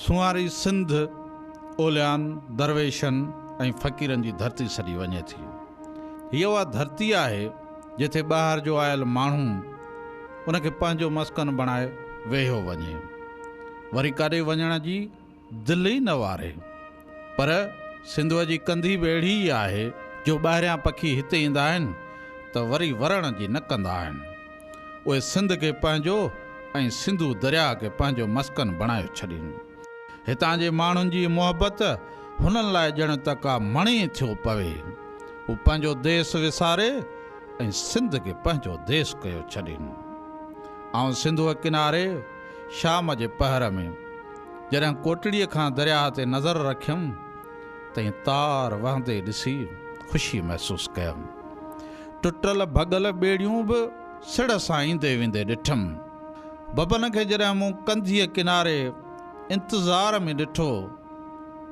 सुवारी सिंध ओलियान दरवेशनि ऐं फ़क़ीरनि जी धरती सॾी वञे थी। हीअ उहा धरती आहे जिथे ॿाहिरि जो आयल माण्हू उनखे पंहिंजो मस्कन बणाए वेहियो वञे, वरी काॾे वञण जी दिलि ई न वारे। पर सिंधुअ जी कंधी बि अहिड़ी ई आहे जो ॿाहिरियां पखी हिते ईंदा आहिनि त वरी वरण जी न कंदा आहिनि। उहे सिंध खे पंहिंजो ऐं सिंधु दरिया खे पंहिंजो मस्कन बणाए छॾीनि। हितां जे माण्हुनि जी मुहबत हुननि लाइ ॼण त का मणी थियो पवे। हू पंहिंजो देश विसारे ऐं सिंध खे पंहिंजो देश कयो छॾीनि। ऐं सिंधुअ किनारे शाम जे पहर में जॾहिं कोटड़ीअ खां दरिया ते नज़र रखियमि त तार वहंदे ॾिसी ख़ुशी महसूसु कयमि। टुटल भॻल ॿेड़ियूं बि सिड़ सां ईंदे वेंदे ॾिठमि। बबन खे जॾहिं मूं कंधीअ किनारे इंतज़ार में ॾिठो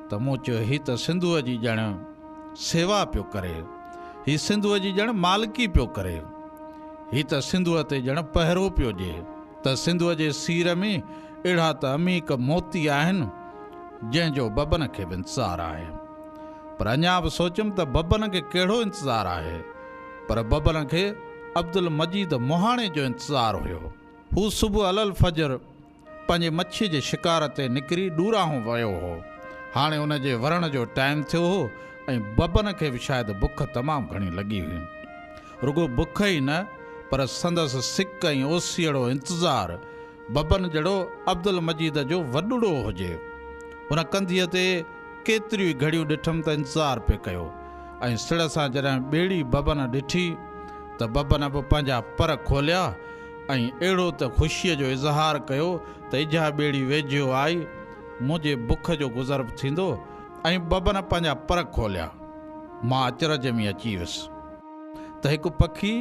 त मूं चयो हीअ त सिंधुअ जी ॼण सेवा पियो करे, हीअ सिंधुअ जी ॼण मालिकी पियो करे, हीअ त सिंधुअ ते ॼण पहिरो पियो ॾिए, त सिंधुअ जे सीर में अहिड़ा त अमीक मोती आहिनि जंहिंजो बबन खे बि इंतज़ारु आहे। पर अञा बि सोचियमि त बबन खे कहिड़ो इंतज़ारु आहे। पर बबन खे अब्दुल मजीद मोहाणे जो इंतज़ारु हुयो। हू सुबुह अलल फजर पंहिंजे मच्छी जे शिकार ते निकिरी ॾूराहूं वियो हो। हाणे हुन जे वरण जो टाइम थियो हो ऐं बबन खे बि शायदि बुख तमामु घणी लॻी हुई। रुगो बुख ई न, पर संदसि सिक ऐं ओसीअड़ो इंतज़ारु बबन जहिड़ो अब्दुल मजीद जो वॾड़ो हुजे। हुन कंधीअ ते केतिरियूं घड़ियूं ॾिठमि त इंतज़ारु पियो कयो ऐं सिड़ सां जॾहिं ॿेड़ी बबन ॾिठी त बबन बि पंहिंजा पर खोलिया ऐं अहिड़ो त ख़ुशीअ जो इज़हार कयो त इहा ॿेड़ी वेझो आई, मुंहिंजे बुख जो गुज़र थींदो। ऐं बबन पंहिंजा पर खोलिया। मां अचरज में अची वियुसि त हिकु पखी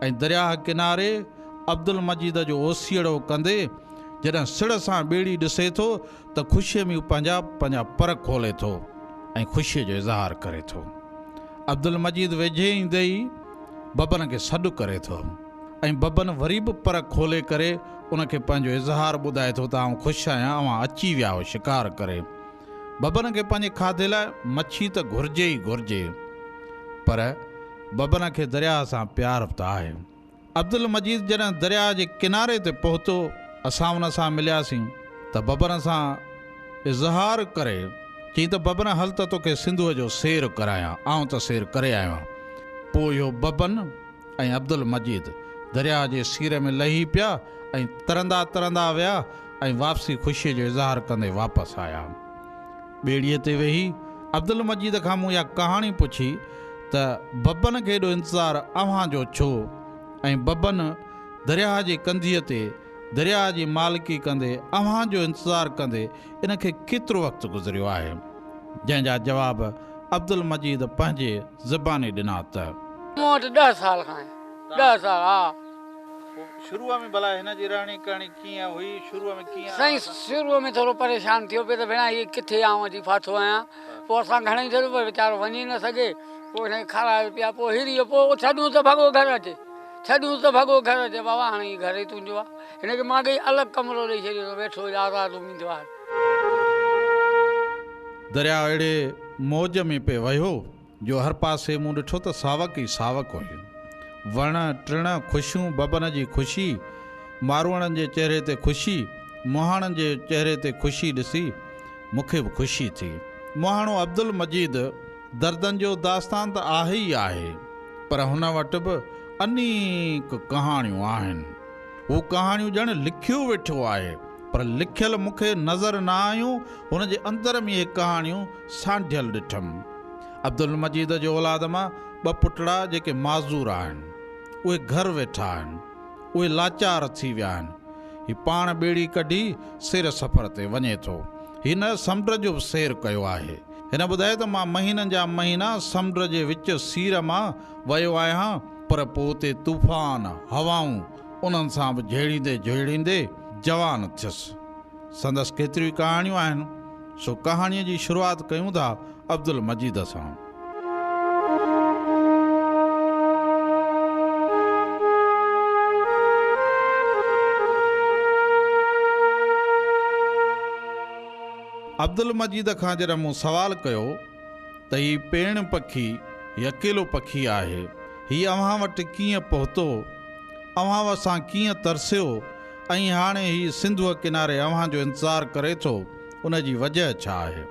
ऐं दरिया किनारे अब्दुल मजीद जो ओसीअड़ो कंदे जॾहिं सिड़ सां ॿेड़ी ॾिसे थो त ख़ुशीअ में पंहिंजा पर खोले थो ऐं ख़ुशीअ जो इज़हार करे थो। अब्दुल मजीद वेझे ईंदे ई बबन खे सॾु करे थो ऐं बबन वरी बि पर खोले करे उनखे पंहिंजो इज़हार ॿुधाए थो त आउं ख़ुशि आहियां, अवां अची विया हो शिकार करे। बबन खे पंहिंजे खाधे लाइ मच्छी त घुरिजे ई घुरिजे, पर बबन खे दरिया सां प्यार बि त आहे। अब्दुल मजीद जॾहिं दरिया जे किनारे ते पहुतो, असां हुन सां मिलियासीं त बबन सां इज़हार करे चई त बबन हल त तोखे सिंधुअ जो सैर करायां, आउं त सैर करे आयो आहियां। पोइ इहो बबन ऐं अब्दुल मजीद दरिया जे सीर में लही पिया ऐं तरंदा तरंदा विया ऐं वापसी ख़ुशीअ जो इज़हार कंदे वापसि आया। ॿेड़ीअ ते वेही अब्दुल मजीद खां मूं इहा कहाणी पुछी त बबन खे एॾो इंतज़ारु अव्हां जो छो, ऐं बबन दरिया जे कंधीअ ते दरिया जी मालिकी कंदे अव्हां जो इंतज़ारु कंदे इनखे केतिरो वक़्तु गुज़रियो आहे। जंहिंजा जवाब अब्दुल मजीद पंहिंजे ज़बानी ॾिना त मूं वटि 10 साल खां 10 साल। हा, शुरूअ में भला हिन जी रहणी करणी कीअं हुई? शुरूअ में कीअं? साईं शुरूअ में थोरो परेशान थियो पियो त भेणा हीअ किथे आऊं अची फाथो आहियां। पोइ असां घणेई चयो पर वीचारो वञी न सघे, पोइ हिनखे खारायो पिया, पोइ हिरी वियो। पोइ छॾूं त भॻो घर अचे, छॾूं त भॻो घर अचे। बाबा हाणे हीअ घर ई तुंहिंजो आहे। हिनखे मां कई अलॻि कमिरो ॾेई छॾियो, वेठो आज़ादु उमीद आहे। दरिया अहिड़े मौज में पे वियो जो हर पासे मूं ॾिठो त सावक ई सावक हुई। वण टिण ख़ुशियूं, बबन जी ख़ुशी, मारूअड़नि जे चहिरे ते ख़ुशी, मोहाणनि जे चहिरे ते ख़ुशी ॾिसी मूंखे बि ख़ुशी थी। मोहाणो अब्दुल मजीद दर्दनि जो दास्तान त आहे ई आहे, पर हुन वटि बि अनेक कहाणियूं आहिनि। हू कहाणियूं ॼण लिखियो वेठो आहे, पर लिखियल मूंखे नज़र न आयूं। हुन जे अंदर में इहे कहाणियूं सांढियल ॾिठमि। अब्दुल मजीद जो औलाद मां 2 पुटड़ा जेके माज़ूर आहिनि, उहे घर वेठा आहिनि, उहे लाचार थी विया आहिनि। ही पाण ॿेड़ी कढी सैर सफ़र ते वञे थो। हिन समुंड जो बि सैर कयो आहे। हिन ॿुधाए त मां महीननि जा महीना समुंड जे विच सीर मां वियो आहियां, पर पोइ उते तूफ़ान हवाऊं उन्हनि सां बि झेड़ींदे झेड़ींदे जवान थियुसि। संदसि केतिरियूं कहाणियूं आहिनि, सो कहाणीअ जी शुरूआति कयूं था अब्दुल मजीद सां। अब्दुल मजीद खां जॾहिं मूं सुवाल कयो त हीउ पेण पखी हीउ अकेलो पखी आहे, हीउ अव्हां वटि कीअं पहुतो, अव्हां वसां कीअं तरसियो ऐं हाणे हीउ सिंधूअ किनारे अव्हांजो इंतज़ारु करे थो, उन जी वजह छा आहे?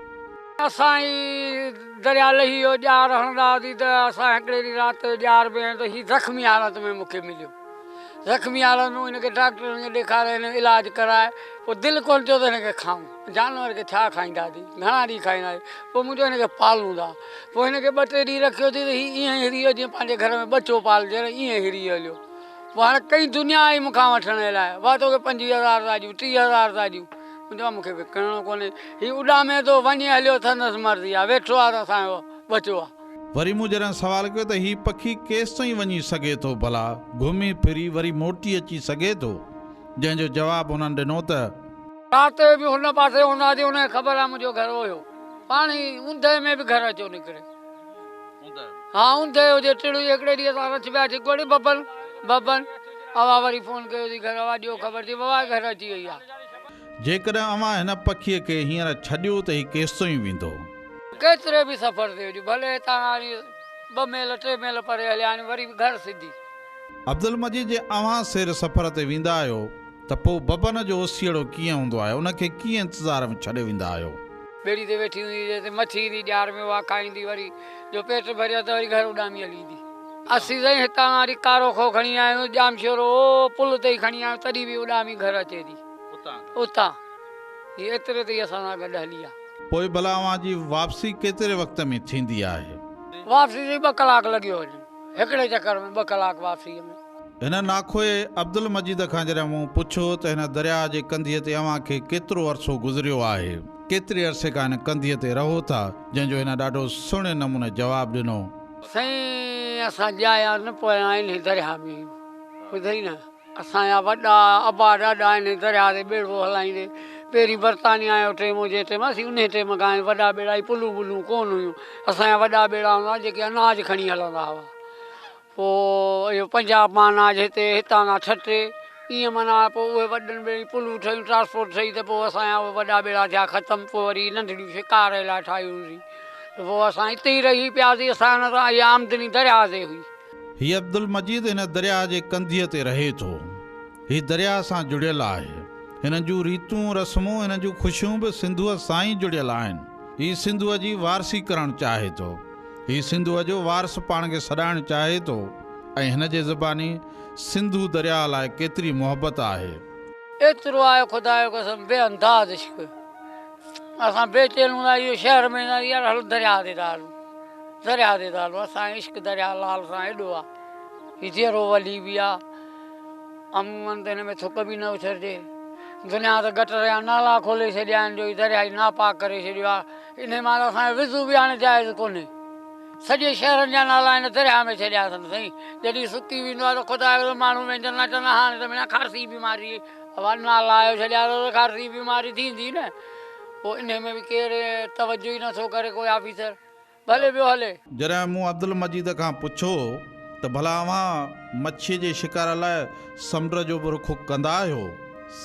असां ई दरिया लही वियो, ॼार हणंदा हुआसीं त असां हिकिड़े ॾींहुं राति जो ॼार में त हीउ ज़ख़्मी हालत में मूंखे मिलियो। ज़ख़्मी हालत में हिनखे डॉक्टर खे ॾेखारे हिन इलाजु कराए, पोइ दिलि कोन थियो त हिनखे खाऊं। जानवर खे छा खाईंदासीं, घणा ॾींहं खाईंदासीं। पोइ मुंहिंजो हिनखे पालूं था। पोइ हिनखे 2-3 ॾींहं रखियोसीं त हीउ ईअं हिरी वियो जीअं पंहिंजे घर में बचो पालजे, ईअं हिरी हलियो। पोइ हाणे कई दुनिया आई मूंखां वठण लाइ, वाह तोखे 25,000 था ॾियूं, 30,000 था ॾियूं। मुंहिंजो मूंखे विकिणणो कोन्हे, हीउ उॾामे थो वञे हलियो थंदसि मर्ज़ी आहे, वेठो आहे त असांजो बचो आहे। वरी मूं जॾहिं सुवाल कयो त हीउ पखी केसि ताईं वञी सघे थो, भला घुमी फिरी वरी मोटी अची सघे थो, जंहिंजो जवाबु हुननि ॾिनो त राति जो बि हुन पासे हूंदासीं, हुनखे ख़बर आहे मुंहिंजो घर हुयो, पाणी ऊंदहि में बि घर अचो निकिरे। हा ऊंदहि हुजे टिड़ू हिकिड़े ॾींहुं असां रच पियासीं कोड़ी बबन बबन अवा वरी फ़ोन कयोसीं घर वारा, ॾियो ख़बर थी बाबा घर अची वई आहे। जेकॾहिं अव्हां हिन पखीअ खे हींअर छॾियो त हीउ केसि ताईं वेंदो? केतिरे बि सफ़र ते हुजे, भले हितां हाणे 2 मील 3 मील परे हलिया आहिनि, वरी घर सिधी। अब्दुल मजीद जे अव्हां सैर सफ़र ते वेंदा आहियो त पोइ बबन जो ओसीड़ो कीअं हूंदो आहे, उनखे कीअं इंतज़ार में छॾे वेंदा आहियो? ॿेड़ी ते वेठी हूंदी, जैसे मच्छी ईंदी ॼार में उहा खाईंदी, वरी जो पेट भरियो त वरी घर उॾामी हली ईंदी। असीं साईं हितां वरी कारो खो खणी आहियूं, जामशोरो पुल ते ई खणी आहियूं, तॾहिं बि उॾामी घर अचे थी उतां। हीअ एतिरे ते ई असां सां गॾु हली आहे। पोइ भला अव्हां जी वापसी केतिरे वक़्त में थींदी आहे? वापसी जी 2 कलाक लॻियो वञनि, हिकिड़े चकर में 2 कलाक वापसीअ में। हिन नाखोए अब्दुल मजीद खां जॾहिं मूं पुछियो त हिन दरिया जे कंधीअ ते अव्हां खे केतिरो अरसो गुज़रियो आहे, केतिरे अरसे खां हिन कंधीअ ते रहो था, जंहिंजो हिन ॾाढो सुहिणे नमूने जवाबु ॾिनो। साईं असां ॼाया न पिया आहिनि हिन दरिया में, ॿुधई न, असांजा वॾा अबा ॾाॾा आहिनि दरिया ते ॿेड़ो हलाईंदे। पहिरीं बरतानिया जो टेम हुजे टेम, असीं उन टेम खां वॾा ॿेड़ा ई पुलूं वुलूं कोन हुयूं, असांजा वॾा ॿेड़ा हूंदा जेके अनाज खणी हलंदा हुआ। पोइ इहो पंजाब मां अनाज हिते, हितां खां ठटे, ईअं माना पोइ उहे वॾनि ॿेड़ी पुलूं ठहियूं, ट्रांसपोर्ट ठही, त पोइ असांजा उहे वॾा ॿेड़ा थिया ख़तमु। पोइ वरी नंढड़ियूं शिकार लाइ ठाहियूंसीं, त पोइ असां हिते ई रही पियासीं। असां न त इहा आमदनी दरिया ते हुई। हीउ अब्दुल मजीद हिन दरिया जे कंधीअ ते रहे थो, हीउ दरिया सां जुड़ियल आहे, हिन जूं रीतूं रस्मूं, हिन जूं ख़ुशियूं बि सिंधूअ सां ई जुड़ियल आहिनि। हीउ सिंधूअ जी वारसी करणु चाहे थो, हीउ सिंधूअ जो वारस पाण खे सॾाइणु चाहे थो, ऐं हिन जे ज़बानी सिंधू दरिया लाइ केतिरी मोहबत आहे। एतिरो आहे ख़ुदा जो कसम, बेअंदाज़ इश्क। असां बेचैन हूंदा इहो शहर में ईंदा यार हलो दरिया ते था हलूं, दरिया ते था हलूं। असांजो इश्क दरिया लाल सां एॾो आहे, हीउ जहिड़ो वली बि आहे। अमूमन त हिन में थुक बि न उछरिजे। दुनिया त गटर जा नाला खोले छॾिया आहिनि, जो हीउ दरिया जी नापाक करे छॾियो आहे। इन महिल असांजो विज़ू बि हाणे जाइज़ कोन्हे, सॼे शहरनि जा नाला हिन दरिया में छॾिया अथनि साईं। जॾहिं सुकी वेंदो आहे त ख़ुदा जो माण्हू वेंदनि न चवंदा हाणे त बिना खारसी बीमारी, हवा नाला आयो छॾिया त खारसी बीमारी थींदी न। पोइ इन में बि केरु तवजो ई नथो करे कोई ऑफिसर, भले पियो हले। जॾहिं मूं अब्दुल मजीद खां पुछो त भला अव्हां मच्छीअ जे शिकार लाइ समुंड जो बि रुख़ कंदा आहियो,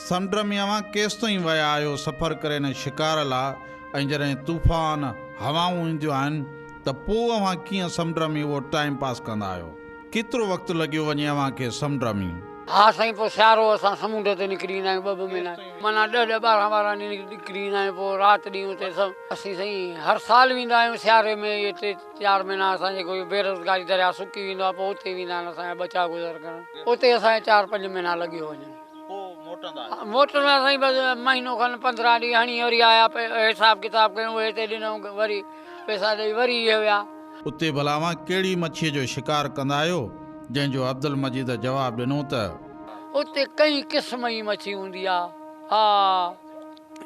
समुंड में अव्हां केसि ताईं विया आहियो सफ़र करे हिन शिकार लाइ, ऐं जॾहिं तूफ़ान हवाऊं ईंदियूं आहिनि त पोइ अव्हां कीअं समुंड में उहो टाइम पास कंदा आहियो? केतिरो वक़्तु लॻियो वञे अव्हां खे समुंड में? हा साईं, पोइ सियारो असां समुंड ते निकिरी ईंदा आहियूं, 2 महीना माना 10-12 ॾींहं निकिरी ईंदा आहियूं। पोइ राति ॾींहं उते सभु असीं साईं हर साल वेंदा आहियूं सियारे में। इहे 3-4 महीना असांजे कोई बेरोज़गारी दरिया सुकी वेंदो आहे, पोइ उते वेंदा आहिनि असांजा बचा गुज़र करणु। उते असांजे 4-5 महीना लॻी वञनि। मोटंदा साईं बसि महीनो खनि 15 ॾींहं हणी वरी आया, हिसाब किताब कयूं, हिते ॾिनऊं, वरी पैसा ॾेई वरी इहे विया। उते भला अव्हां कहिड़ी मच्छीअ जो शिकार कंदा आहियो, जंहिंजो अब्दुल मजीद जवाबु ॾिनो त उते कई क़िस्म जी मच्छी हूंदी आहे। हा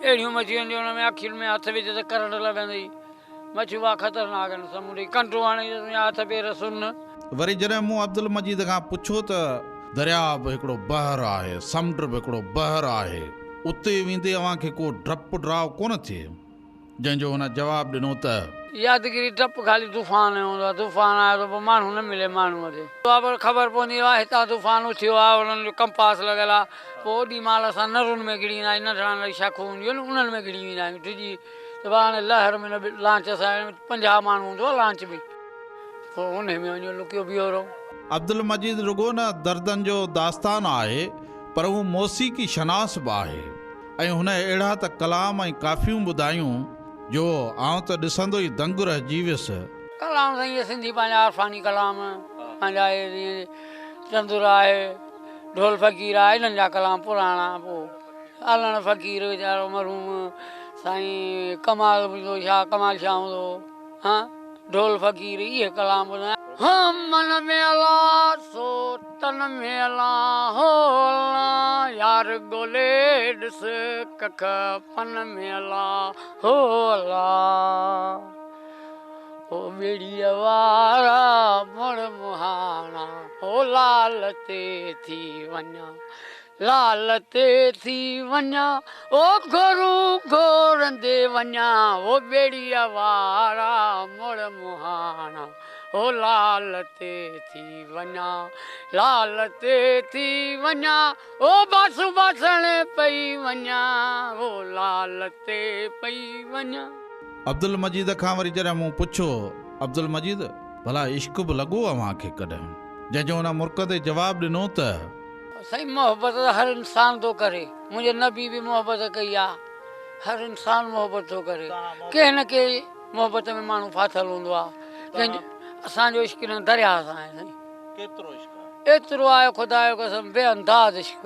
अहिड़ियूं मच्छियूं जो हुन में अखियुनि में हथ विझ त करंट लॻंदी। मच्छियूं उहा ख़तरनाक आहिनि, समुंडी कंटू हाणे हथ पेर सुन। वरी जॾहिं मूं अब्दुल मजीद खां पुछो त दरिया बि हिकिड़ो बहर आहे, समुंड बि हिकिड़ो बहर आहे, उते वेंदे अव्हां खे को डपु ड्राव कोन थिए, जंहिंजो हुन जवाबु ॾिनो त यादगिरी डपु खाली तूफ़ान जो हूंदो आहे। तूफ़ान आयो त पोइ माण्हू न मिले माण्हूअ ते, पर ख़बर पवंदी आहे हितां तूफ़ान उथियो आहे, हुननि जो कंपास लॻियल आहे। पोइ ओॾी महिल असां नरुनि में गिड़ी ईंदा आहियूं, नंढड़ा नंढड़ी शाखूं हूंदियूं आहिनि उन्हनि में गिड़ी वेंदा आहियूं, डिॼी त हाणे लहर में न लांच असां 50 माण्हू हूंदो आहे लांच में, पोइ उन में वञो लुकियो बीहो रहो। अब्दुल मजीद रुगो न दर्दनि जो दास्तान आहे पर हू मौसीक़ी शनास बि आहे ऐं हुन अहिड़ा त कलाम ऐं काफ़ियूं ॿुधायूं जो आउं त ॾिसंदो ई दंग रहिजी वियुसि। कलाम साईं सिंधी पंहिंजा अरफानी कलाम पंहिंजा जीअं चंदुर आहे, ढोल फ़क़ीर आहे, इन्हनि जा कलाम पुराणा। पोइ आलण फ़क़ीर वीचारो मरहूम साईं कमाल हूंदो, छा कमाल शाह हूंदो, हा ढोल फ़क़ीर इहे कलाम ॿुधाया। हम मन में अला सो तन में अला हो अला यार गोले ॾिस कख पन में अला हो अला ओ ॿेड़ीअ वारा मुड़ मुहाणा हो लाल ते थी वञा, लाल ते थी वञा ओ घोरू घोरंदे वञा, ओ ॿेड़ीअ वारा मुड़ मुहाणा ओ लाल ते थी वञा, लाल ते थी वञा ओ बासु बासण पई वञा, ओ लाल ते पई वञा। अब्दुल मजीद खां वरी जॾहिं मूं पुछो, अब्दुल मजीद भला इश्क बि लॻो अव्हांखे कॾहिं? जंहिंजो हुन मुर्क ते जवाबु ॾिनो त साईं मोहबत हर इंसान थो करे, मुंहिंजे नबी बि मोहबत कई आहे, हर इंसान मोहबत थो करे, कंहिं न कंहिं मोहबत में माण्हू फाथल हूंदो आहे। असांजो इश्क न दरिया सां आहे साईं, केतिरो इश्क एतिरो आहे ख़ुदा जो कसम बेअंदाज़ इश्क।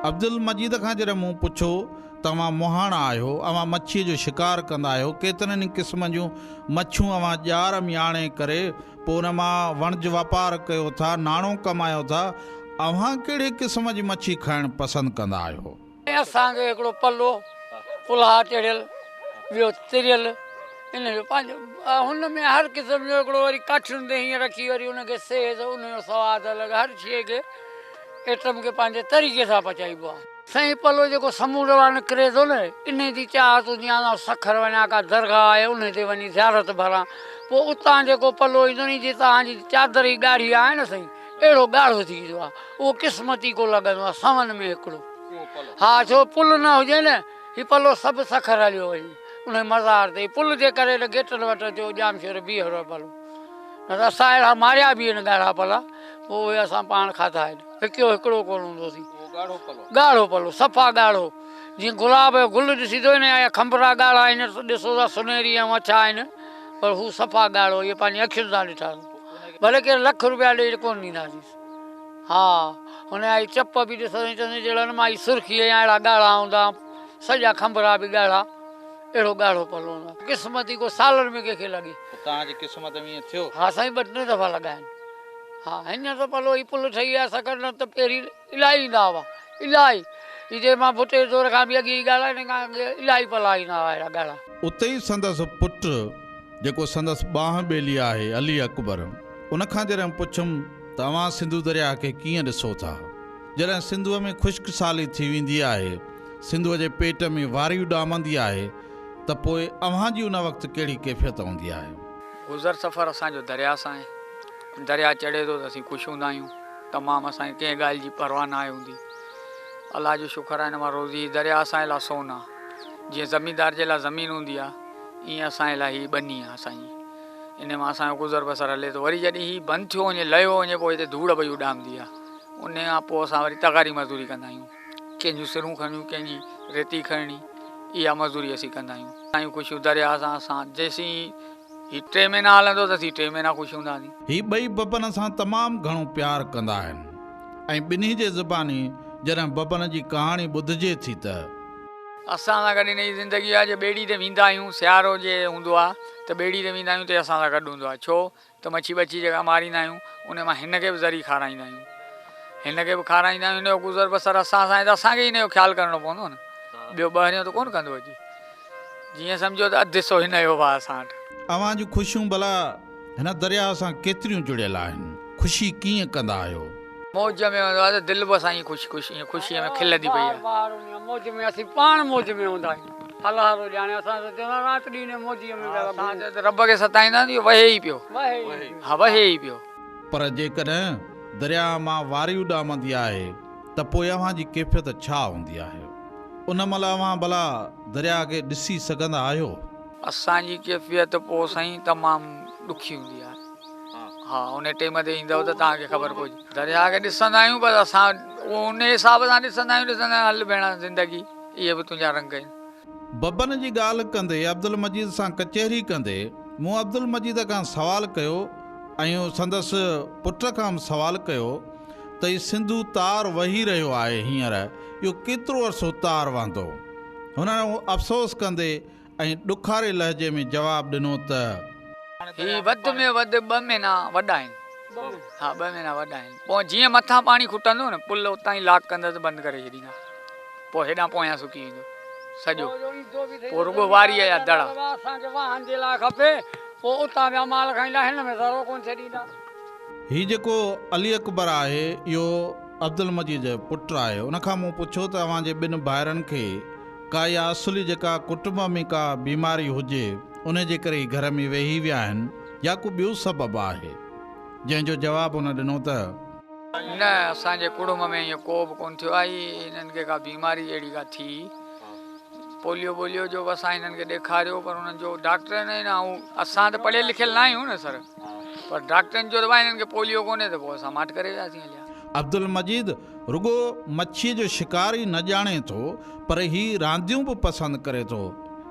अब्दुल मजीद खां जॾहिं मूं पुछो तव्हां मुहाणा आहियो, अव्हां मच्छीअ जो शिकार कंदा आहियो, केतिरनि क़िस्म जूं मच्छियूं अव्हां ॼार में आणे करे पोइ उन मां वणज वापारु कयो था, नाणो कमायो था, अव्हां कहिड़े क़िस्म जी मच्छी खाइणु पसंदि कंदा आहियो? असांखे हिकिड़ो पलो पुलाह चढ़ियल, ॿियो तिरियल, इन जो पंहिंजो हुन में हर क़िस्म जो हिकिड़ो वरी काठियुनि ते हीअं रखी वरी हुनखे सेज उनजो सवादु अलॻि, हर शइ खे आइटम खे पंहिंजे तरीक़े सां पचाइबो आहे। साईं पलो जेको समुंड वारो निकिरे थो न, इन जी चाहत हूंदी आहे सखर वञा का दरगाह आहे उन ते वञी ज़ियारत भरां, पोइ उतां जेको पलो ईंदो नी, जीअं तव्हांजी चादर जी ॻाढ़ी आहे न साईं, अहिड़ो ॻाढ़ो थी वेंदो आहे, उहो क़िस्मती को लॻंदो आहे सावन में हिकिड़ो। हा छो पुल न हुजे न, हीउ पलो सभु सखर हलियो वञे उन मज़ार ते, पुल जे करे गेटनि वटि अचो जामशोर बीह रहो पलो, न त असां अहिड़ा मारिया बि आहिनि ॻाढ़ा पला, पोइ उहे असां पाण खाधा आहिनि, हिकिड़ो हिकिड़ो कोन हूंदोसीं, ॻाढ़ो पलो सफ़ा ॻाढ़ो, जीअं गुलाब जो गुल ॾिसी थो न, या खंभरा ॻाढ़ा आहिनि ॾिसो था सुनहरी ऐं अछा आहिनि, पर हू सफ़ा ॻाढ़ो, इहे पंहिंजी अखियुनि सां ॾिठा, भले केरु लख रुपया ॾेई कोन ॾींदासीं। हा हुन जा चप बि ॾिसंदा चवंदा जहिड़ा मां सुर्खी या अहिड़ा ॻाढ़ा हूंदा, सॼा खंभरा बि ॻाढ़ा, अहिड़ो ॻाढ़ो पलो हूंदो आहे, क़िस्मती को सालनि में कंहिंखे लॻे। तव्हांजी क़िस्मत में ईअं थियो? हा साईं 2-3 दफ़ा लॻा आहिनि। हा हींअर त पलो ही पुल ठही आहे सकर, न त पहिरीं इलाही ईंदा हुआ, इलाही हिते मां भुटे दौर खां बि अॻे ॻाल्हाए हिन खां अॻे इलाही पला ईंदा हुआ अहिड़ा ॻाढ़ा। उते ई संदसि पुटु जेको संदसि ॿांह ॿेली आहे अली अकबर, उनखां जॾहिं पुछुमि तव्हां सिंधु दरिया खे कीअं ॾिसो था, जॾहिं सिंधुअ में ख़ुश्क साली थी वेंदी आहे, सिंधुअ जे पेट में वारी उॾामंदी आहे, त पोइ अव्हांजी उन वक़्तु कहिड़ी कैफ़ियत हूंदी आहे? गुज़र सफ़र असांजो दरिया सां आहे, दरिया चढ़े थो त असीं ख़ुशि हूंदा आहियूं तमामु, असांखे कंहिं ॻाल्हि जी परवाह न आहे हूंदी। अलाह जो शुक्र आहे हिन मां रोज़ी दरिया असांजे लाइ सोन आहे, जीअं ज़मींदार जे लाइ ज़मीन हूंदी आहे, ईअं असांजे लाइ हीअ बनी आहे असांजी, इन मां असांजो गुज़र बसर हले थो। वरी जॾहिं हीअ बंदि थियो वञे, लहियो वञे, पोइ हिते धूड़ पई उॾामंदी आहे, उन खां पोइ असां वरी तगारी मज़दूरी कंदा आहियूं, कंहिंजूं सिरूं खणियूं, कंहिंजी रेती खणणी, इहा मज़दूरी असीं कंदा आहियूं। असांजूं ख़ुशियूं दरिया सां, असां जेसीं हीअ 3 महीना हलंदो त असीं 3 महीना ख़ुशि हूंदासीं। हीअ ॿई बबन सां तमामु घणो प्यारु कंदा आहिनि, ऐं ॿिन्ही जे ज़बानी जॾहिं बबन जी कहाणी ॿुधिजे थी त असां सां गॾु इन जी ज़िंदगी आहे, जे ॿेड़ी ते वेंदा आहियूं, सियारो जे हूंदो आहे त ॿेड़ी ते वेंदा आहियूं त असां सां गॾु हूंदो आहे, छो त मच्छी बच्छी जेका मारींदा आहियूं उन मां हिन खे बि ज़री खाराईंदा आहियूं, हिन खे बि खाराईंदा आहियूं, हिन जो गुज़र बसर असां सां आहे त असांखे हिन जो ख़्यालु करिणो पवंदो न, ॿियो ॿाहिरियों त कोन कंदो अची, जीअं सम्झो त अधु हिसो हिन जो आहे असां वटि। अव्हांजूं ख़ुशियूं भला हिन दरिया सां केतिरियूं जुड़ियल आहिनि, ख़ुशी कीअं कंदा आहियो? मौज में हूंदो आहे त दिलि बि असांजी ख़ुशी ख़ुशीअ में खिलंदी पई आहे, मौज में असीं पाण मौज में हूंदा आहियूं। फलारो ॼाणे असां त चवंदा राति ॾींहुं मोदीअ में असां रब खे सताईंदा नी वहे ई पियो हा वहे ई पियो। पर जेकॾहिं दरिया मां वारी उॾामंदी आहे त पोइ अव्हां जी कैफ़ियत छा हूंदी आहे? उन महिल अव्हां भला दरिया खे ॾिसी सघंदा आहियो? असांजी कैफ़ियत पोइ साईं तमामु ॾुखी हूंदी आहे। हा उन टाइम ते ईंदव त तव्हांखे ख़बर पइजी। दरिया खे ॾिसंदा आहियूं पर असां उन हिसाब सां ॾिसंदा आहियूं हल भेण ज़िंदगी इहे बि तुंहिंजा रंग आहिनि। बबन जी ॻाल्हि कंदे अब्दुल मजीद सां कचहरी कंदे मूं अब्दुल मजीद खां सवाल कयो ऐं संदसि पुट खां सवाल कयो त ही सिंधू तार वही रहियो आहे हींअर इहो केतिरो अरसो तार वांदो? हुन अफ़सोस कंदे ऐं ॾुखारे लहजे में जवाबु ॾिनो त ही वधि में वधि 2 महीना वॾा आहिनि। हा 2 महीना वॾा आहिनि। पोइ जीअं मथां पाणी खुटंदो न पुल उतां ई लॉक कंदसि बंदि करे छॾींदा पोइ हेॾां पोयां सुकी वेंदो सॼो पोइ रुॻो वारी जा दड़ा असांखे वाहन जे लाइ खपे पोइ उतां ॿिया माल खाईंदा हिन में ज़रो कोन छॾींदा। ही जेको अली अकबर आहे इहो अब्दुल मजीद जो पुटु आहे। उनखां मूं पुछियो त अव्हांजे 2 भाइरनि खे का या असुली जेका कुटुंब में का बीमारी हुजे उन जे करे घर में वेही विया आहिनि या को ॿियो सबबु आहे? जंहिंजो जवाबु हुन ॾिनो त न असांजे कुटुंब में ईअं को बि कोन थियो आहे। हिननि खे का बीमारी अहिड़ी का थी पोलियो जो बि असां हिननि खे ॾेखारियो पर हुननि जो डॉक्टर न ऐं असां त पढ़ियल लिखियल न आहियूं न सर पर डॉक्टरनि जो दवा हिननि खे पोलियो कोन्हे त पोइ असां माठ करे वियासीं हलिया। अब्दुल मजीद रुगो मच्छीअ जो शिकार ई न ॼाणे थो पर ही रांदियूं बि पसंदि करे थो।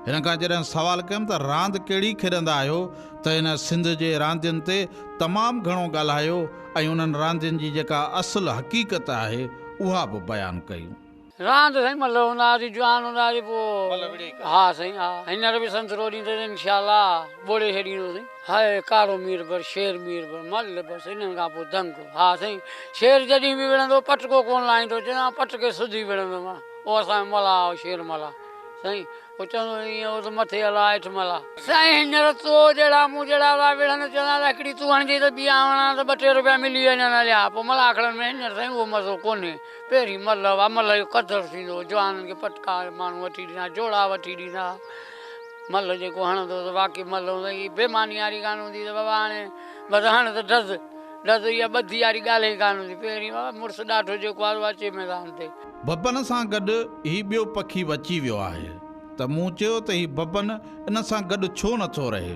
हिन खां जॾहिं सवाल कयुमि त रांदि कहिड़ी खेॾंदा आहियो त हिन सिंध जे रांदियुनि ते तमामु घणो ॻाल्हायो ऐं उन्हनि रांदियुनि जी जेका असुलु हक़ीक़त आहे उहा बि बयानु कई। रांदि साईं मतिलबु हूंदा हुआसीं जवान हूंदा हुआसीं पोइ हा साईं हा हींअर बि संतरो ॾींदोसीं इनशाला ॿोड़े छॾींदोसीं हाय कारो मीर भर शेर मीर भर मल बसि हिननि खां पोइ दंग हा साईं शेर जॾहिं बि विढ़ंदो पटको कोन लाहींदो चवंदा पटके सुधी विढ़ंदो मां उहो असांजो मला शेर मला साईं पोइ चवंदो ईअं उहो त मथे हला हेठि मला साईं हींअर तो जहिड़ा मूं जहिड़ा विढ़नि चवंदा हिकिड़ी तूं हणिजी त ॿिया हणा त 2 टे रुपया मिली वञनि हलिया पोइ मला खणनि में हींअर साईं उहो मज़ो कोन्हे। पहिरीं मल अमल जो क़दुरु थींदो जवाननि खे पटका माण्हू वठी ॾींदा जोड़ा वठी ॾींदा मल जेको हणंदो त बाक़ी मल हूंदी बेमानी वारी कान हूंदी त बाबा हाणे बसि हण त डज़ इहा ॿधी वारी ॻाल्हि ई कान हूंदी। पहिरीं बाबा मुड़ुसु ॾाढो जेको आहे अचे मैदान ते। बबन सां गॾु ही ॿियो पखी बची वियो आहे त मूं चयो त ही बबन इन सां गॾु छो नथो रहे?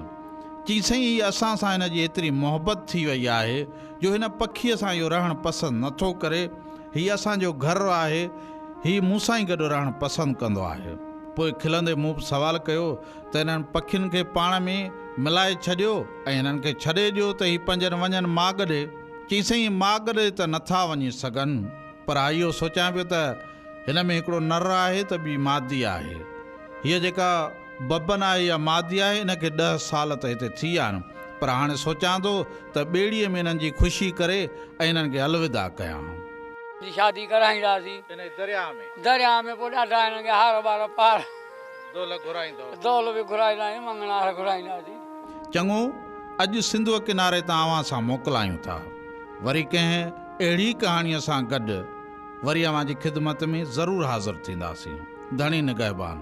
चईं ही असां सां हिन जी एतिरी मोहबत थी वई आहे जो हिन पखीअ सां इहो रहणु पसंदि नथो करे। हीउ असांजो घरु आहे हीउ मूंसां ई गॾु रहणु पसंदि कंदो आहे। पोइ खिलंदे मूं सवालु कयो त हिननि पखियुनि खे पाण में मिलाए छॾियो ऐं हिननि खे छॾे ॾियो त हीउ पंजनि वञनि माॻ ॾे। चईं माॻ ॾे त नथा वञी सघनि पर इहो सोचां पियो त हिन में हिकिड़ो नर आहे त ॿी मादी आहे। हीअ जेका बबन आहे या मादी आहे हिनखे 10 साल त हिते थी विया आहिनि पर हाणे सोचां थो त ॿेड़ीअ में हिननि जी ख़ुशी करे ऐं हिननि खे अलविदा कयां। शादी कराईंदासीं दरिया में पोइ ॾाढा हिननि खे हार बार पार दौल बि घुराईंदासीं मंगणार घुराईंदासीं। चङो अॼु सिंधूअ किनारे तां अव्हां सां मोकिलायूं था वरी कंहिं अहिड़ी कहाणीअ सां गॾु वरी अव्हां जी ख़िदमत में ज़रूरु हाज़िर थींदासीं। धणी निगहबान।